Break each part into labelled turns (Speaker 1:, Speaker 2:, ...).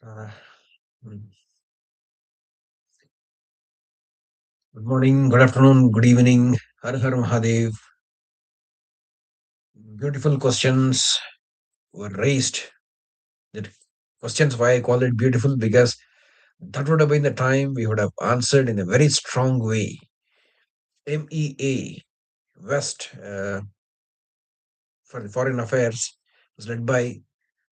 Speaker 1: Uh, mm. Good morning, good afternoon, good evening. Har Har Mahadev. Beautiful questions were raised. The questions why I call it beautiful because that would have been the time we would have answered in a very strong way. MEA West for the Foreign Affairs was led by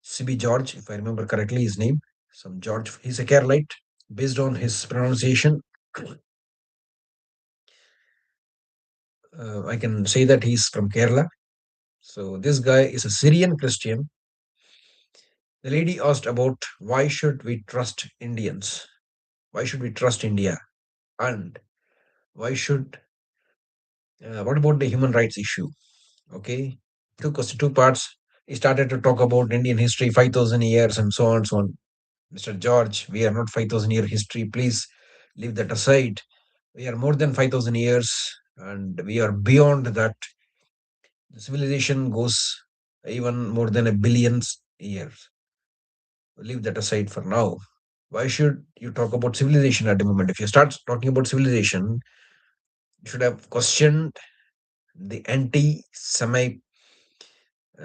Speaker 1: Sibi George, if I remember correctly, his name. Some George. He's a Keralite. Based on his pronunciation, I can say that he's from Kerala. So this guy is a Syrian Christian. The lady asked about why should we trust Indians? Why should we trust India? And why should what about the human rights issue? Okay, two parts. He started to talk about Indian history, 5,000 years, and so on, so on. Mr. George, we are not 5,000 year history. Please leave that aside. We are more than 5,000 years, and we are beyond that. The civilization goes even more than a billions years. Leave that aside for now. Why should you talk about civilization at the moment? If you start talking about civilization, you should have questioned the anti-Semite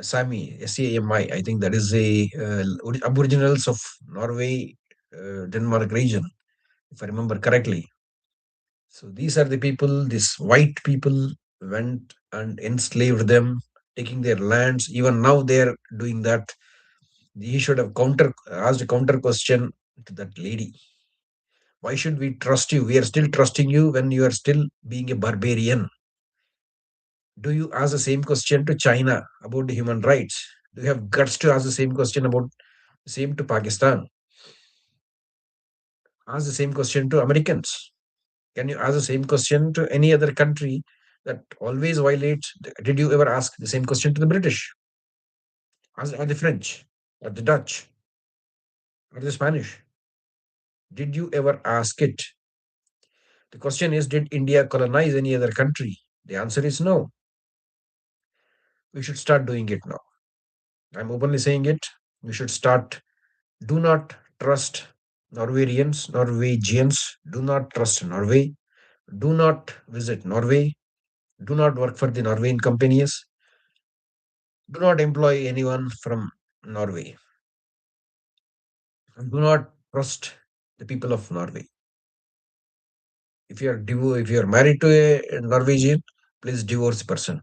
Speaker 1: Sami, Sami. I think that is the aboriginals of Norway, Denmark region, if I remember correctly. So these are the people. These white people went and enslaved them, taking their lands. Even now they are doing that. He should have counter asked a counter question to that lady. Why should we trust you? We are still trusting you when you are still being a barbarian. Do you ask the same question to China about the human rights? Do you have guts to ask the same question about the same to Pakistan? Ask the same question to Americans. Can you ask the same question to any other country that always violates? Did you ever ask the same question to the British, or the French, or the Dutch, or the Spanish? Did you ever ask it? The question is, did India colonize any other country? The answer is no. We should start doing it now. I'm openly saying it. We should start. Do not trust Norwegians. Do not trust Norway. Do not visit Norway. Do not work for the Norwegian companies. Do not employ anyone from Norway. And do not trust the people of Norway. If you are married to a Norwegian, please divorce the person.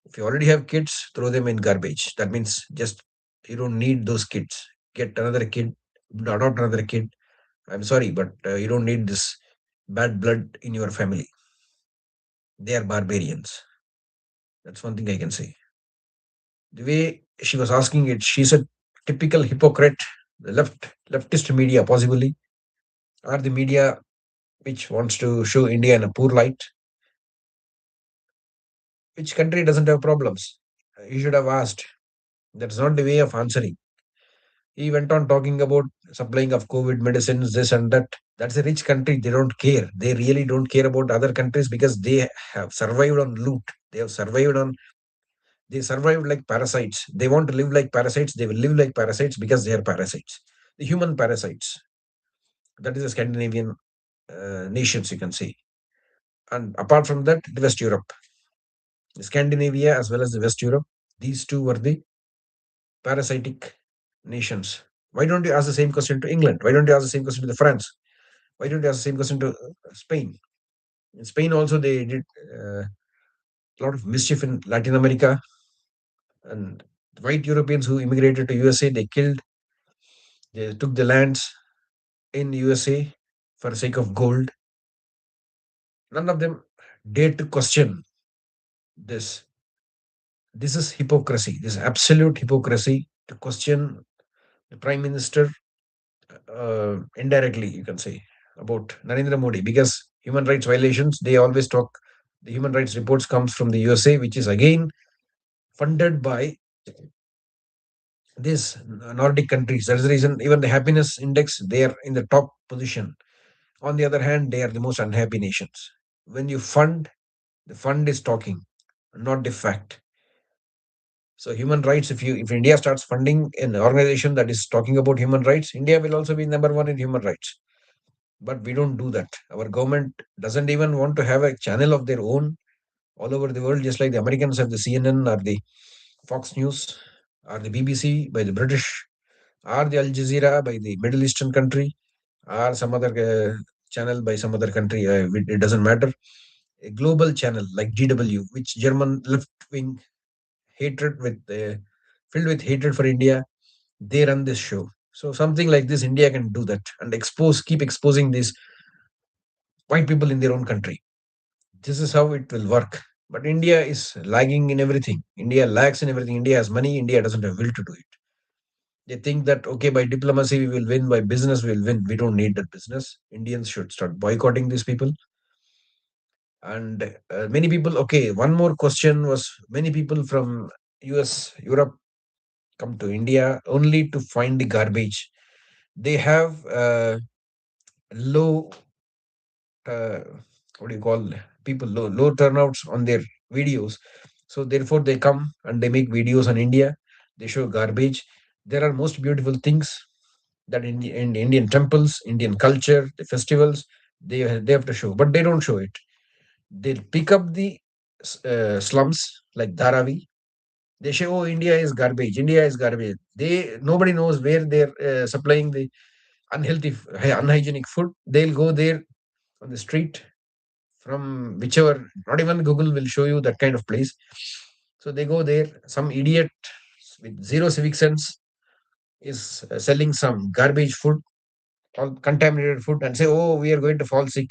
Speaker 1: If you already have kids, throw them in garbage. That means just you don't need those kids. Get another kid, adopt another kid. I'm sorry, but you don't need this bad blood in your family. They are barbarians. That's one thing I can say. The way she was asking it, she's a typical hypocrite. The leftist media, possibly, or the media which wants to show India in a poor light. Which country doesn't have problems? You should have asked. That's not the way of answering. He went on talking about supplying of COVID medicines, this and that. That's a rich country. They don't care. They really don't care about other countries because they have survived on loot. They have survived on, they survived like parasites. They want to live like parasites. They will live like parasites because they are parasites. The human parasites. That is the Scandinavian nations, you can say. And apart from that, the West Europe. Scandinavia as well as the West Europe. These two were the parasitic nations. Why don't you ask the same question to England? Why don't you ask the same question to the France? Why don't you ask the same question to Spain? In Spain also they did a lot of mischief in Latin America, and white Europeans who immigrated to USA, they killed, they took the lands in USA for the sake of gold. None of them dared to question this. This is hypocrisy. This is absolute hypocrisy to question the prime minister indirectly, you can say, about Narendra Modi, because human rights violations, they always talk. The human rights reports comes from the USA, which is again funded by these Nordic countries. That's the reason even the happiness index, they are in the top position. On the other hand, they are the most unhappy nations. When you fund, the fund is talking, not the fact. So human rights, if India starts funding an organization that is talking about human rights, India will also be number one in human rights. But we don't do that. Our government doesn't even want to have a channel of their own all over the world, just like the Americans have the CNN or the Fox News or the BBC by the British or the Al Jazeera by the Middle Eastern country or some other channel by some other country. It doesn't matter. A global channel like GW, which German left wing hatred with filled with hatred for India, they run this show. So something like this, India can do that and keep exposing these white people in their own country. This is how it will work. But India is lagging in everything. India lags in everything. India has money. India doesn't have will to do it. They think that okay, by diplomacy we will win, by business we will win. We don't need that business. Indians should start boycotting these people. And many people. Okay, one more question was many people from US, Europe come to India only to find the garbage. They have low, uh, what do you call people, low turnouts on their videos. So therefore, they come and they make videos on India. They show garbage. There are most beautiful things that in Indian temples, Indian culture, the festivals, they have to show, but they don't show it. They pick up the slums like Dharavi. They say, "Oh, India is garbage. India is garbage." Nobody knows where they're supplying the unhygienic food. They'll go there on the street from whichever. Not even Google will show you that kind of place. So they go there. Some idiot with zero civic sense is selling some garbage food, all contaminated food, and say, "Oh, we are going to fall sick."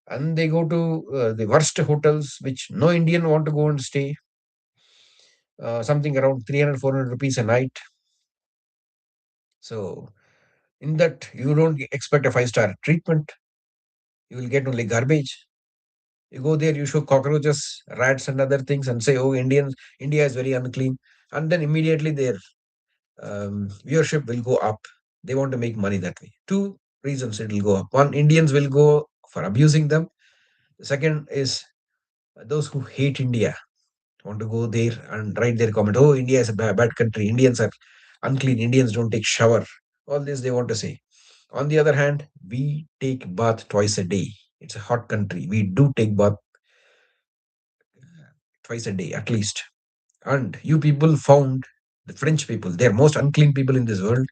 Speaker 1: And they go to the worst hotels, which no Indian want to go and stay. Something around 300, 400 rupees a night. So in that, you don't expect a five-star treatment. You will get only garbage. You go there, you show cockroaches, rats, and other things, and say, "Oh, India is very unclean," and then immediately their viewership will go up. They want to make money that way. Two reasons it will go up. One, Indians will go for abusing them. The second is those who hate India want to go there and write their comment. Oh, India is a bad country. Indians are unclean. Indians don't take shower. All this they want to say. On the other hand, we take bath twice a day. It's a hot country. We do take bath twice a day at least. And you people found the French people. They're most unclean people in this world.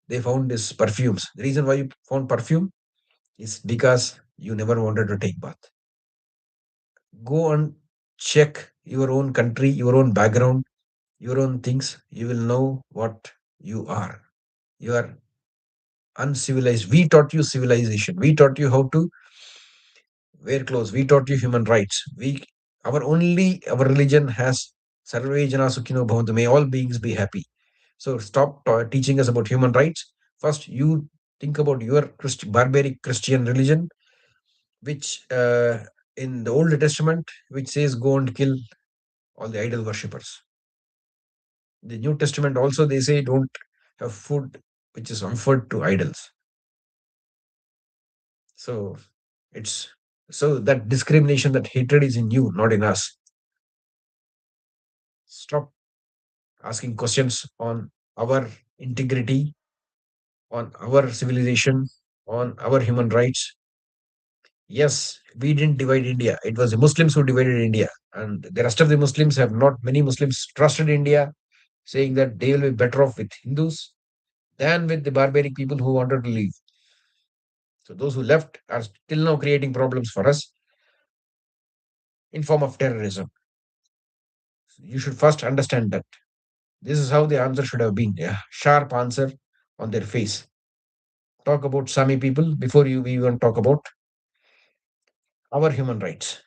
Speaker 1: They found these perfumes. The reason why you found perfume is because you never wanted to take bath. Go and check your own country, your own background, your own things. You will know what you are. You are uncivilized. We taught you civilization. We taught you how to wear clothes. We taught you human rights. Our religion has Sarve Jana Sukhino Bhavantu. May all beings be happy. So stop teaching us about human rights. First, you think about your barbaric Christian religion, which in the Old Testament, which says go and kill all the idol worshippers. The New Testament also they say don't have food which is offered to idols. So it's so that discrimination, that hatred is in you, not in us. Stop asking questions on our integrity, on our civilization, on our human rights. Yes, we didn't divide India. It was the Muslims who divided India. And the rest of the Muslims have not, many Muslims trusted India, saying that they will be better off with Hindus than with the barbaric people who wanted to leave. So those who left are still now creating problems for us in form of terrorism. You should first understand that. This is how the answer should have been. A sharp answer on their face. Talk about Sami people before you even talk about our human rights.